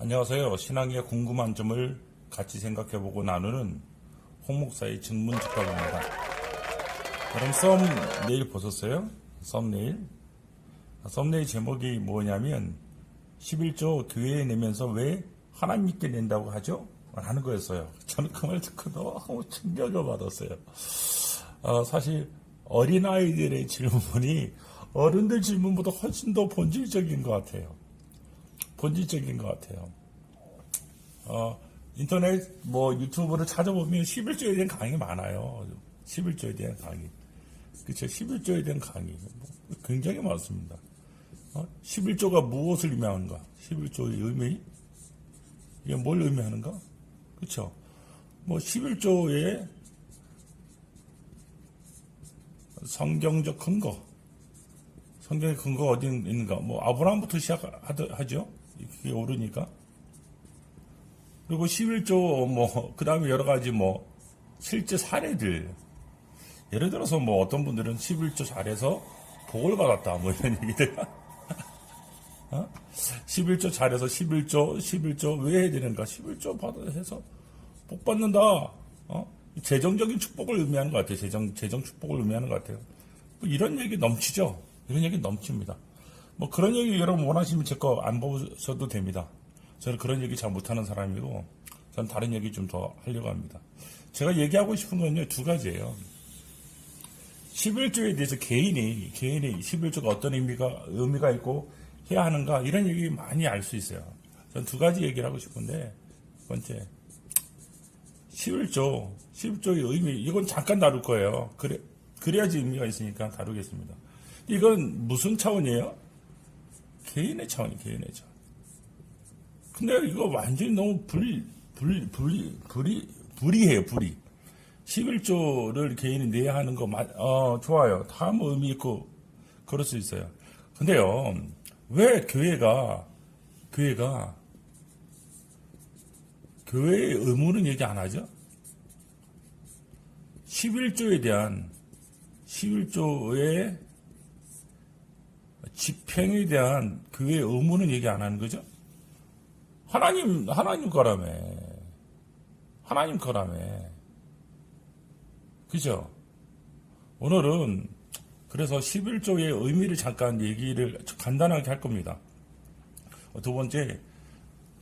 안녕하세요. 신앙에 궁금한 점을 같이 생각해보고 나누는 홍 목사의 증문즉답입니다. 여러분 썸네일 보셨어요? 썸네일 제목이 뭐냐면 11조 교회에 내면서 왜 하나님께 낸다고 하죠? 라는 거였어요. 저는 그 말 듣고 너무 충격을 받았어요. 사실 어린아이들의 질문이 어른들 질문보다 훨씬 더 본질적인 것 같아요. 인터넷, 유튜브를 찾아보면 11조에 대한 강의 많아요. 11조에 대한 강의. 그쵸. 11조에 대한 강의. 굉장히 많습니다. 11조가 무엇을 의미하는가? 11조의 의미? 이게 뭘 의미하는가? 그쵸. 11조의 성경적 근거. 성경의 근거가 어디 있는가? 아브라함부터 시작하죠? 그게 오르니까. 그리고 11조, 그 다음에 여러 가지 실제 사례들. 예를 들어서 어떤 분들은 11조 잘해서 복을 받았다. 이런 얘기들. 11조 잘해서 11조 왜 해야 되는가? 11조 받아서 복 받는다. 재정적인 축복을 의미하는 것 같아요. 재정 축복을 의미하는 것 같아요. 이런 얘기 넘치죠? 이런 얘기 넘칩니다. 그런 얘기 여러분 원하시면 제 거 안 보셔도 됩니다. 저는 그런 얘기 잘 못하는 사람이고, 저는 다른 얘기 좀 더 하려고 합니다. 제가 얘기하고 싶은 건요, 두 가지예요. 11조에 대해서 개인이 11조가 어떤 의미가 있고 해야 하는가, 이런 얘기 많이 알 수 있어요. 저는 두 가지 얘기를 하고 싶은데, 첫 번째, 11조의 의미, 이건 잠깐 다룰 거예요. 그래야지 의미가 있으니까 다루겠습니다. 이건 무슨 차원이에요? 개인의 차원. 근데 이거 완전히 너무 불이해요. 11조를 개인이 내야 하는 거, 좋아요. 다 의미 있고, 그럴 수 있어요. 근데요, 왜 교회의 의무는 얘기 안 하죠? 11조의 집행에 대한 교회의 의무는 얘기 안 하는 거죠? 하나님 거라며. 그죠? 오늘은 그래서 11조의 의미를 잠깐 얘기를 간단하게 할 겁니다. 두 번째,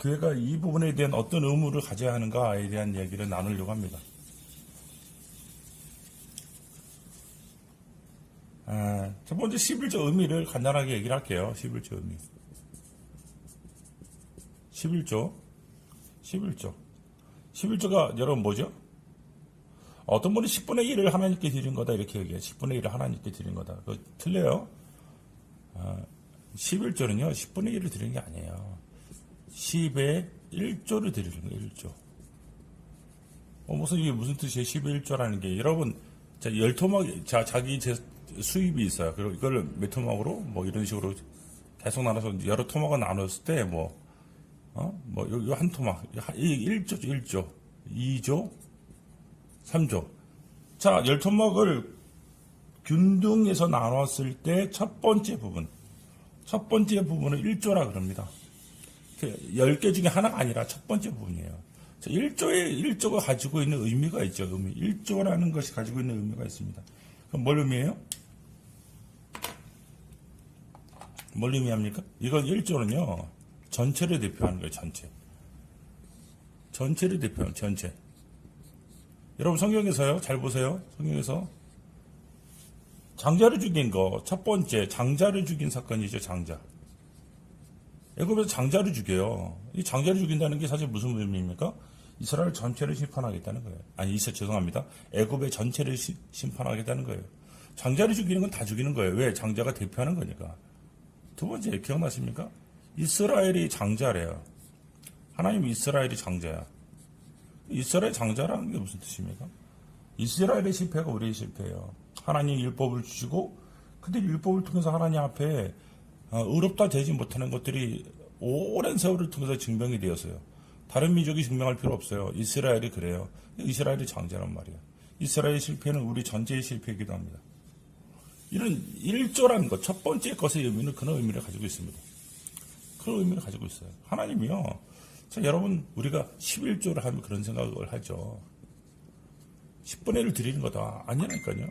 교회가 이 부분에 대한 어떤 의무를 가져야 하는가에 대한 얘기를 나누려고 합니다. 첫 번째 11조 의미를 간단하게 얘기를 할게요. 11조 의미. 11조가 여러분 뭐죠? 어떤 분이 10분의 1을 하나님께 드린 거다 이렇게 얘기해요. 10분의 1을 하나님께 드린 거다. 그거 틀려요. 11조는요. 10분의 1을 드리는 게 아니에요. 10의 1조를 드리는 거예요. 1조. 이게 무슨 뜻이에요? 10의 1조라는 게. 여러분, 자기 수입이 있어요. 그리고 이걸 몇 토막으로 이런 식으로 계속 나눠서 여러 토막을 나눴을 때 요 한 토막 1조 2조 3조. 자, 10토막을 균등해서 나눴을 때 첫 번째 부분은 1조라 그럽니다. 10개 중에 하나가 아니라 첫 번째 부분이에요. 1조가 가지고 있는 의미가 있죠. 1조라는 것이 가지고 있는 의미가 있습니다. 그럼 뭘 의미해요? 뭘 의미합니까? 이건 1조는요, 전체를 대표하는 거예요, 전체를 대표하는, 전체. 여러분, 성경에서요, 잘 보세요. 성경에서, 장자를 죽인 거, 첫 번째, 장자를 죽인 사건이죠, 장자. 애굽에서 장자를 죽여요. 이 장자를 죽인다는 게 사실 무슨 의미입니까? 이스라엘 전체를 심판하겠다는 거예요. 죄송합니다. 애굽의 전체를 심판하겠다는 거예요. 장자를 죽이는 건 다 죽이는 거예요. 왜? 장자가 대표하는 거니까. 두 번째, 기억나십니까? 이스라엘이 장자래요. 하나님 이스라엘이 장자야. 이스라엘 장자라는 게 무슨 뜻입니까? 이스라엘의 실패가 우리의 실패예요. 하나님 율법을 주시고, 근데 율법을 통해서 하나님 앞에 의롭다 되지 못하는 것들이 오랜 세월을 통해서 증명이 되었어요. 다른 민족이 증명할 필요 없어요. 이스라엘이 그래요. 이스라엘이 장자란 말이에요. 이스라엘의 실패는 우리 전체의 실패이기도 합니다. 이런 1조라는 것, 첫 번째 것의 의미는 그런 의미를 가지고 있습니다. 그런 의미를 가지고 있어요. 하나님이요, 자, 여러분, 우리가 11조를 하면 그런 생각을 하죠. 10분의 1을 드리는 거다. 아니라니까요.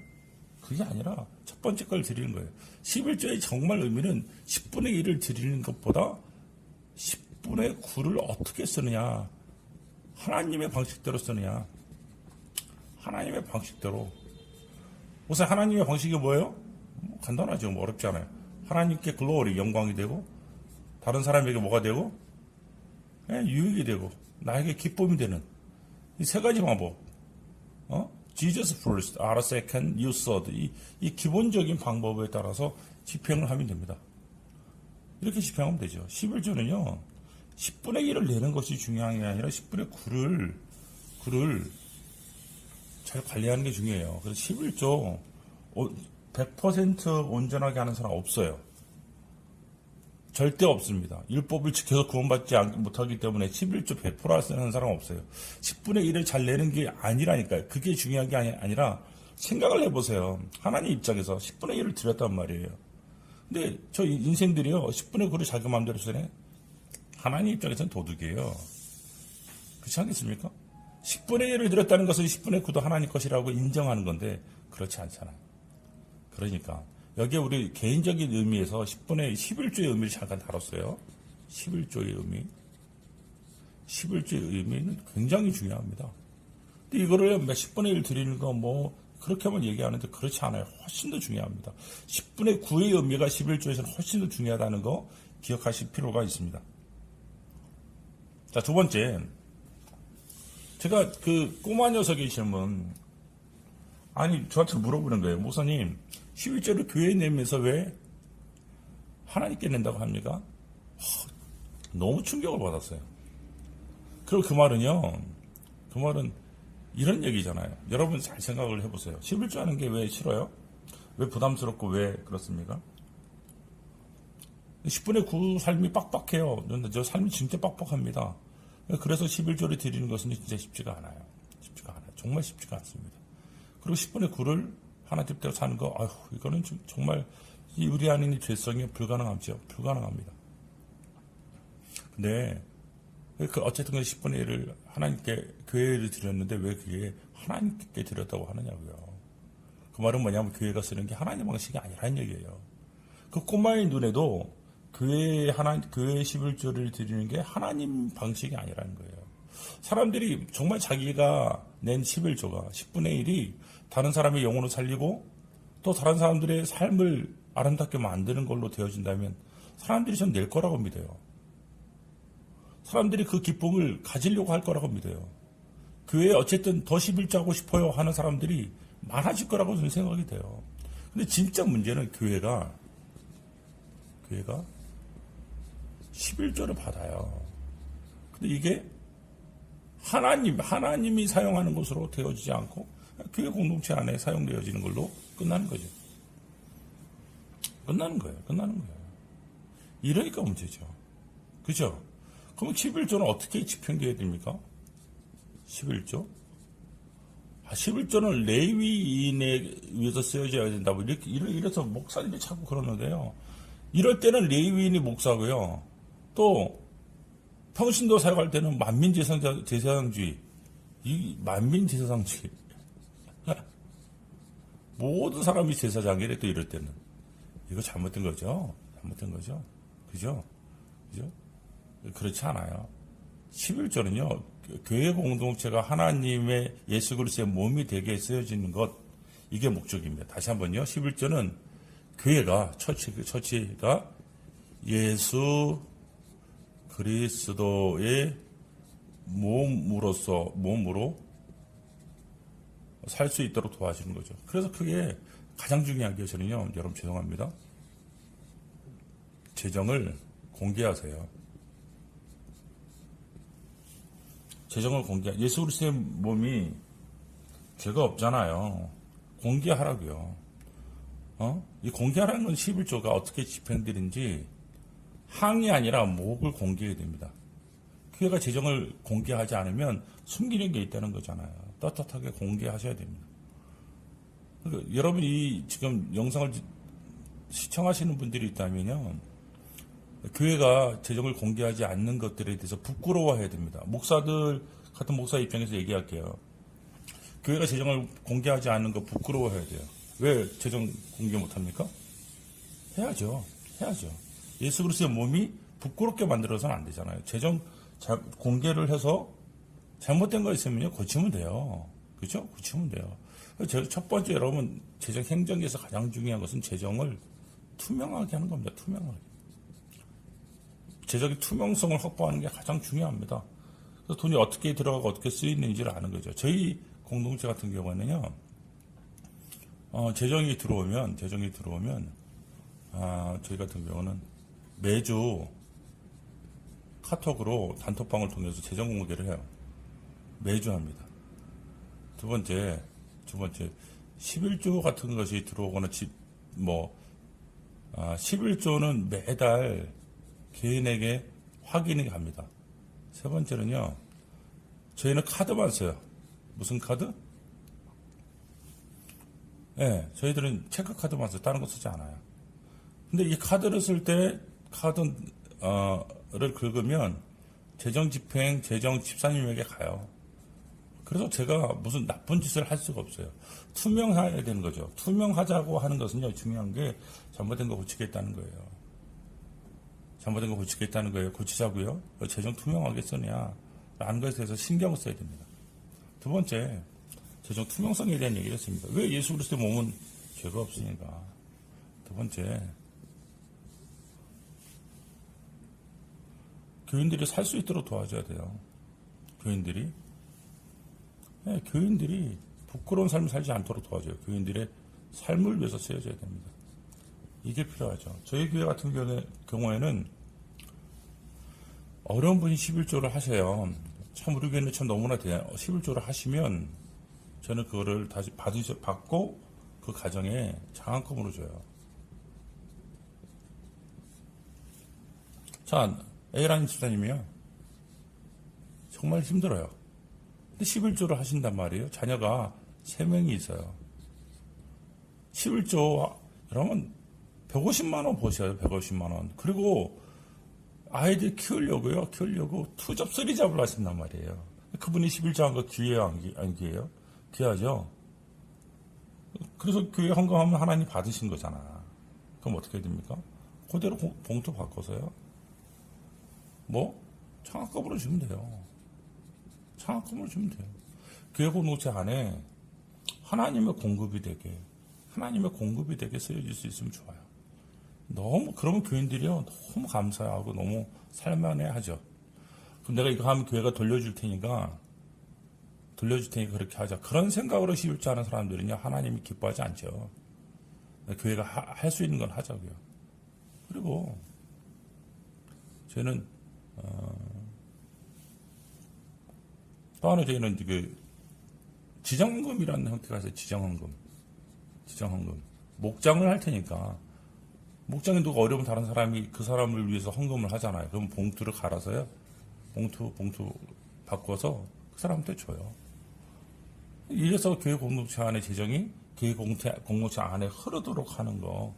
그게 아니라 첫 번째 걸 드리는 거예요. 11조의 정말 의미는 10분의 1을 드리는 것보다 10분의 9를 어떻게 쓰느냐. 하나님의 방식대로 쓰느냐. 하나님의 방식대로. 우선 하나님의 방식이 뭐예요? 간단하죠. 뭐 어렵지 않아요. 하나님께 글로리, 영광이 되고, 다른 사람에게 뭐가 되고, 유익이 되고, 나에게 기쁨이 되는 이 세 가지 방법. Jesus first, R second, you third. 이 기본적인 방법에 따라서 집행을 하면 됩니다. 이렇게 집행하면 되죠. 11조는요, 10분의 1을 내는 것이 중요한 게 아니라 10분의 9를 잘 관리하는 게 중요해요. 그래서 11조 100% 온전하게 하는 사람 없어요. 절대 없습니다. 율법을 지켜서 구원받지 못하기 때문에 11조 100% 쓰는 사람 없어요. 10분의 1을 잘 내는 게 아니라니까요. 그게 중요한 게 아니라 생각을 해보세요. 하나님 입장에서 10분의 1을 드렸단 말이에요. 근데 저 인생들이요. 10분의 9를 자기 마음대로 쓰네. 하나님 입장에서는 도둑이에요. 그렇지 않겠습니까? 10분의 1을 드렸다는 것은 10분의 9도 하나님 것이라고 인정하는 건데 그렇지 않잖아요. 그러니까 여기에 우리 개인적인 의미에서 10분의 11조의 의미를 잠깐 다뤘어요. 11조의 의미. 11조의 의미는 굉장히 중요합니다. 근데 이거를 10분의 1 드리는 거 뭐 그렇게만 얘기하는데 그렇지 않아요. 훨씬 더 중요합니다. 10분의 9의 의미가 11조에서는 훨씬 더 중요하다는 거 기억하실 필요가 있습니다. 자, 두 번째. 제가 그 꼬마 녀석의 질문, 아니 저한테 물어보는 거예요. 목사님, 11조를 교회에 내면서 왜 하나님께 낸다고 합니까? 너무 충격을 받았어요. 그리고 그 말은 이런 얘기잖아요. 여러분 잘 생각을 해보세요. 11조 하는 게 왜 싫어요? 왜 부담스럽고 왜 그렇습니까? 10분의 9 삶이 빡빡해요. 저 삶이 진짜 빡빡합니다. 그래서 11조를 드리는 것은 진짜 쉽지가 않아요. 쉽지가 않아요. 정말 쉽지가 않습니다. 그리고 10분의 9를 하나님 뜻대로 사는 거, 이거는 정말 이 우리 안에 있는 죄성이 불가능하죠. 불가능합니다. 근데, 어쨌든 10분의 1을 하나님께, 교회를 드렸는데 왜 그게 하나님께 드렸다고 하느냐고요. 그 말은 뭐냐면 교회가 쓰는 게 하나님 방식이 아니라는 얘기예요. 그 꼬마의 눈에도 교회 11조를 드리는 게 하나님 방식이 아니라는 거예요. 사람들이 정말 자기가 낸 11조가 10분의 1이 다른 사람의 영혼을 살리고 또 다른 사람들의 삶을 아름답게 만드는 걸로 되어진다면 사람들이 전 낼 거라고 믿어요. 사람들이 그 기쁨을 가지려고 할 거라고 믿어요. 교회에 어쨌든 더 11조 하고 싶어요 하는 사람들이 많아질 거라고 저는 생각이 돼요. 근데 진짜 문제는 교회가 11조를 받아요. 근데 이게 하나님이 사용하는 것으로 되어지지 않고 교회 공동체 안에 사용되어지는 걸로 끝나는 거죠. 끝나는 거예요. 이러니까 문제죠. 그죠? 그럼 11조는 어떻게 집행되어야 됩니까? 11조? 11조는 레위인에 위해서 쓰여져야 된다고 이래서 목사님이 자꾸 그러는데요. 이럴 때는 레위인이 목사고요. 또 평신도 사역할 때는 만민제사장주의, 이 만민제사장주의 모든 사람이 제사장이래. 또 이럴 때는 이거 잘못된 거죠. 그죠? 그렇지 않아요. 11조는요 교회 공동체가 하나님의 예수 그리스도의 몸이 되게 쓰여지는 것, 이게 목적입니다. 다시 한번요. 11조는 교회가 처치가 예수 그리스도의 몸으로 살 수 있도록 도와주는 거죠. 그래서 그게 가장 중요한 게 저는요, 여러분 죄송합니다. 재정을 공개하세요. 예수 그리스도의 몸이 죄가 없잖아요. 공개하라고요. 이 공개하라는 건 11조가 어떻게 집행되는지 항이 아니라 목을 공개해야 됩니다. 교회가 재정을 공개하지 않으면 숨기는 게 있다는 거잖아요. 떳떳하게 공개하셔야 됩니다. 그러니까 여러분이 지금 영상을 시청하시는 분들이 있다면요, 교회가 재정을 공개하지 않는 것들에 대해서 부끄러워해야 됩니다. 목사들 같은 목사 입장에서 얘기할게요. 교회가 재정을 공개하지 않는 거 부끄러워해야 돼요. 왜 재정 공개 못합니까? 해야죠. 해야죠. 예수 그리스도의 몸이 부끄럽게 만들어서는 안 되잖아요. 재정 공개를 해서 잘못된 거 있으면요 고치면 돼요. 그죠? 고치면 돼요. 첫 번째 여러분 재정 행정에서 가장 중요한 것은 재정을 투명하게 하는 겁니다. 투명하게. 재정의 투명성을 확보하는 게 가장 중요합니다. 그래서 돈이 어떻게 들어가고 어떻게 쓰이는지를 아는 거죠. 저희 공동체 같은 경우에는요, 재정이 들어오면 저희 같은 경우는 매주 카톡으로 단톡방을 통해서 재정 공개를 해요. 매주 합니다. 두 번째 11조 같은 것이 들어오거나 11조는 매달 개인에게 확인이 갑니다. 세 번째는요, 저희는 카드만 써요. 무슨 카드? 네, 저희들은 체크카드만 써요. 다른 거 쓰지 않아요. 근데 이 카드를 쓸 때 카드를 긁으면 재정집행, 재정집사님에게 가요. 그래서 제가 무슨 나쁜 짓을 할 수가 없어요. 투명해야 되는 거죠. 투명하자고 하는 것은요, 중요한 게 잘못된 거 고치겠다는 거예요. 잘못된 거 고치겠다는 거예요. 고치자고요. 재정 투명하게 쓰냐 라는 것에 대해서 신경을 써야 됩니다. 두 번째, 재정 투명성에 대한 얘기를 했습니다. 왜 예수 그리스도의 몸은 죄가 없으니까. 두 번째, 교인들이 살 수 있도록 도와줘야 돼요. 교인들이 부끄러운 삶을 살지 않도록 도와줘요. 교인들의 삶을 위해서 쓰여져야 됩니다. 이게 필요하죠. 저희 교회 같은 경우에는 어려운 분이 11조를 하세요. 참 우리 교회는 참 너무나 돼요. 11조를 하시면 저는 그거를 다시 받고 그 가정에 장학금으로 줘요. 자, A라는 집사님이요. 정말 힘들어요. 근데 11조를 하신단 말이에요. 자녀가 3명이 있어요. 11조, 여러분, 150만 원 버셔요. 150만 원. 그리고 아이들 키우려고 투잡 쓰리잡을 하신단 말이에요. 그분이 11조 한 거 귀해요? 안 귀해요? 귀하죠? 그래서 교회 헌금하면 하나님 받으신 거잖아. 그럼 어떻게 됩니까? 그대로 봉투 바꿔서요. 장학금으로 주면 돼요. 장학금으로 주면 돼요. 교회 공동체 안에 하나님의 공급이 되게 쓰여질 수 있으면 좋아요. 그러면 교인들이요, 너무 감사하고 너무 살만해 하죠. 그럼 내가 이거 하면 교회가 돌려줄 테니까 그렇게 하자. 그런 생각으로 11조 하는 사람들은요, 하나님이 기뻐하지 않죠. 교회가 할 수 있는 건 하자고요. 그리고 저희는 또 하나 저희는 지정헌금이라는 형태가 있어요. 지정헌금. 목장을 할 테니까 목장에 누가 어려운 다른 사람이 그 사람을 위해서 헌금을 하잖아요. 그럼 봉투를 갈아서요. 봉투 바꿔서 그 사람한테 줘요. 이래서 교회 공동체 안에 재정이 교회 공동체 안에 흐르도록 하는 거,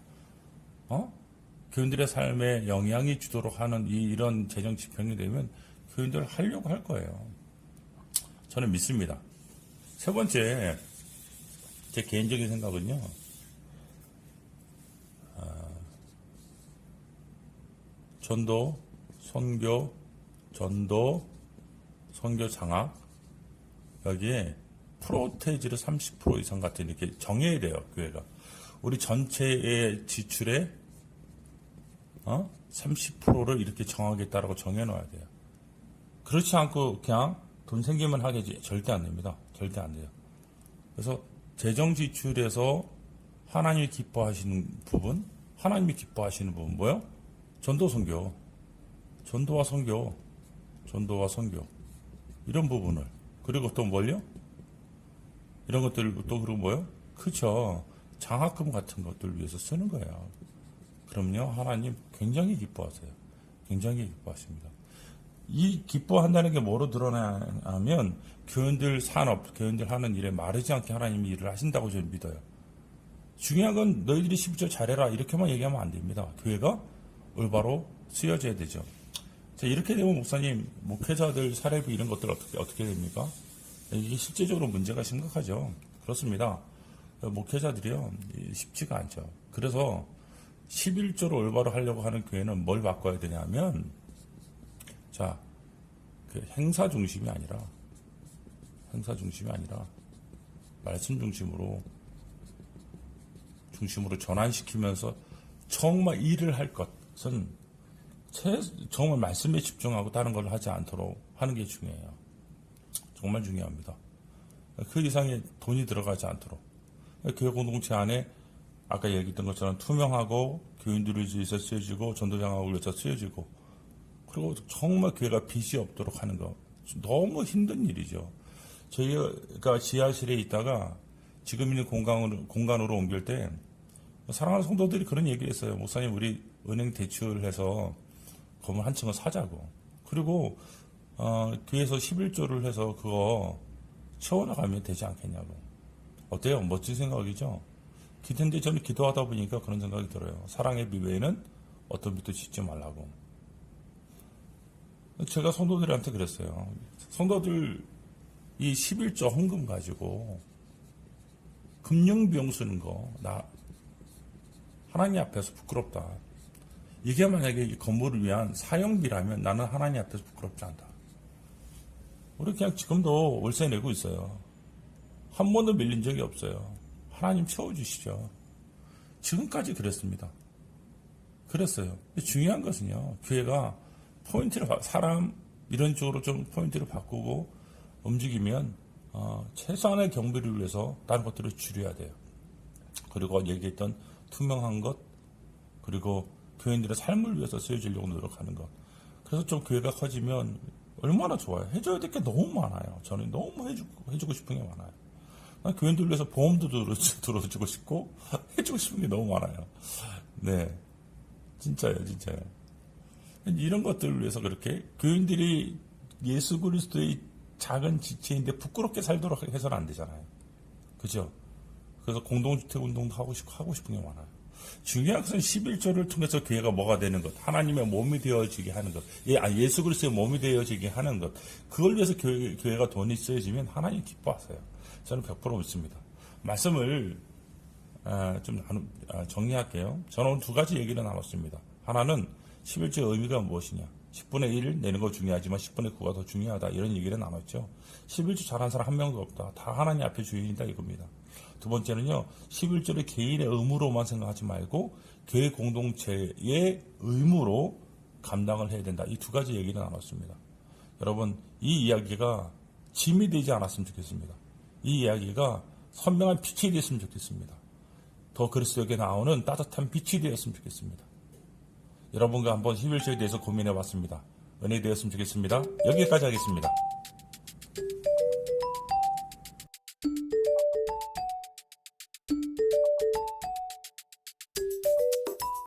교인들의 삶에 영향이 주도록 하는 이런 재정 집행이 되면 교인들 하려고 할 거예요. 저는 믿습니다. 세 번째, 제 개인적인 생각은요, 전도, 선교 장학, 여기에 프로테이지를 30% 이상 같은 이렇게 정해야 돼요, 교회가. 우리 전체의 지출의 30%를 이렇게 정하겠다라고 정해놔야 돼요. 그렇지 않고 그냥 돈 생기면 하겠지. 절대 안 됩니다. 절대 안 돼요. 그래서 재정 지출에서 하나님이 기뻐하시는 부분 뭐요? 전도와 선교 이런 부분을, 그리고 또 뭘요? 이런 것들 또 그리고 뭐요? 그렇죠. 장학금 같은 것들 위해서 쓰는 거예요. 그럼요, 하나님 굉장히 기뻐하세요. 굉장히 기뻐하십니다. 이 기뻐한다는 게 뭐로 드러나냐면 교인들 하는 일에 마르지 않게 하나님이 일을 하신다고 저는 믿어요. 중요한 건 너희들이 11조 잘해라 이렇게만 얘기하면 안 됩니다. 교회가 올바로 쓰여져야 되죠. 자, 이렇게 되면 목사님, 목회자들 사례비 이런 것들 어떻게 됩니까? 이게 실제적으로 문제가 심각하죠. 그렇습니다. 목회자들이요, 쉽지가 않죠. 그래서 11조를 올바로 하려고 하는 교회는 뭘 바꿔야 되냐면, 자, 그 행사 중심이 아니라, 말씀 중심으로 전환시키면서 정말 일을 할 것은 정말 말씀에 집중하고 다른 걸 하지 않도록 하는 게 중요해요. 정말 중요합니다. 그 이상의 돈이 들어가지 않도록. 교회 공동체 안에 아까 얘기했던 것처럼 투명하고 교인들을 위해서 쓰여지고 전도장하고 위해서 쓰여지고 그리고 정말 교회가 빚이 없도록 하는 거 너무 힘든 일이죠. 저희가 지하실에 있다가 지금 있는 공간으로 옮길 때 사랑하는 성도들이 그런 얘기를 했어요. 목사님, 우리 은행 대출해서 건물 한 층을 사자고. 그리고 교회에서 11조를 해서 그거 채워나가면 되지 않겠냐고. 어때요? 멋진 생각이죠? 근데 저는 기도하다 보니까 그런 생각이 들어요. 사랑의 비 외에는 어떤 빛도 짓지 말라고. 제가 성도들한테 그랬어요. 성도들 이 11조 헌금 가지고 금융비용 쓰는 거 나 하나님 앞에서 부끄럽다. 이게 만약에 이 건물을 위한 사용비라면 나는 하나님 앞에서 부끄럽지 않다. 우리 그냥 지금도 월세 내고 있어요. 한 번도 밀린 적이 없어요. 하나님 채워주시죠. 지금까지 그랬습니다. 그랬어요. 중요한 것은요, 교회가 사람 이런 쪽으로 좀 포인트를 바꾸고 움직이면 최소한의 경비를 위해서 다른 것들을 줄여야 돼요. 그리고 얘기했던 투명한 것, 그리고 교인들의 삶을 위해서 쓰여지려고 노력하는 것. 그래서 좀 교회가 커지면 얼마나 좋아요. 해줘야 될 게 너무 많아요. 저는 너무 해주고 싶은 게 많아요. 난 교인들 위해서 보험도 들어주고 싶고 해주고 싶은 게 너무 많아요. 네, 진짜요. 이런 것들을 위해서 그렇게 교인들이 예수 그리스도의 작은 지체인데 부끄럽게 살도록 해서는 안 되잖아요. 그죠? 그래서 공동주택 운동도 하고 싶은 게 많아요. 중요한 것은 11조를 통해서 교회가 뭐가 되는 것, 하나님의 몸이 되어지게 하는 것, 예수 그리스도의 몸이 되어지게 하는 것, 그걸 위해서 교회가 돈이 쓰여지면 하나님 기뻐하세요. 저는 100% 믿습니다. 말씀을 좀 정리할게요. 저는 오늘 두 가지 얘기를 나눴습니다. 하나는 11조의 의미가 무엇이냐. 10분의 1 내는 거 중요하지만 10분의 9가 더 중요하다. 이런 얘기를 나눴죠. 11조 잘하는 사람 한 명도 없다. 다 하나님 앞에 주인이다 이겁니다. 두 번째는요. 11조를 개인의 의무로만 생각하지 말고 교회 공동체의 의무로 감당을 해야 된다. 이 두 가지 얘기를 나눴습니다. 여러분, 이 이야기가 짐이 되지 않았으면 좋겠습니다. 이 이야기가 선명한 빛이 되었으면 좋겠습니다. 더 그리스도에게 나오는 따뜻한 빛이 되었으면 좋겠습니다. 여러분과 한번 11조에 대해서 고민해 봤습니다. 은혜 되었으면 좋겠습니다. 여기까지 하겠습니다.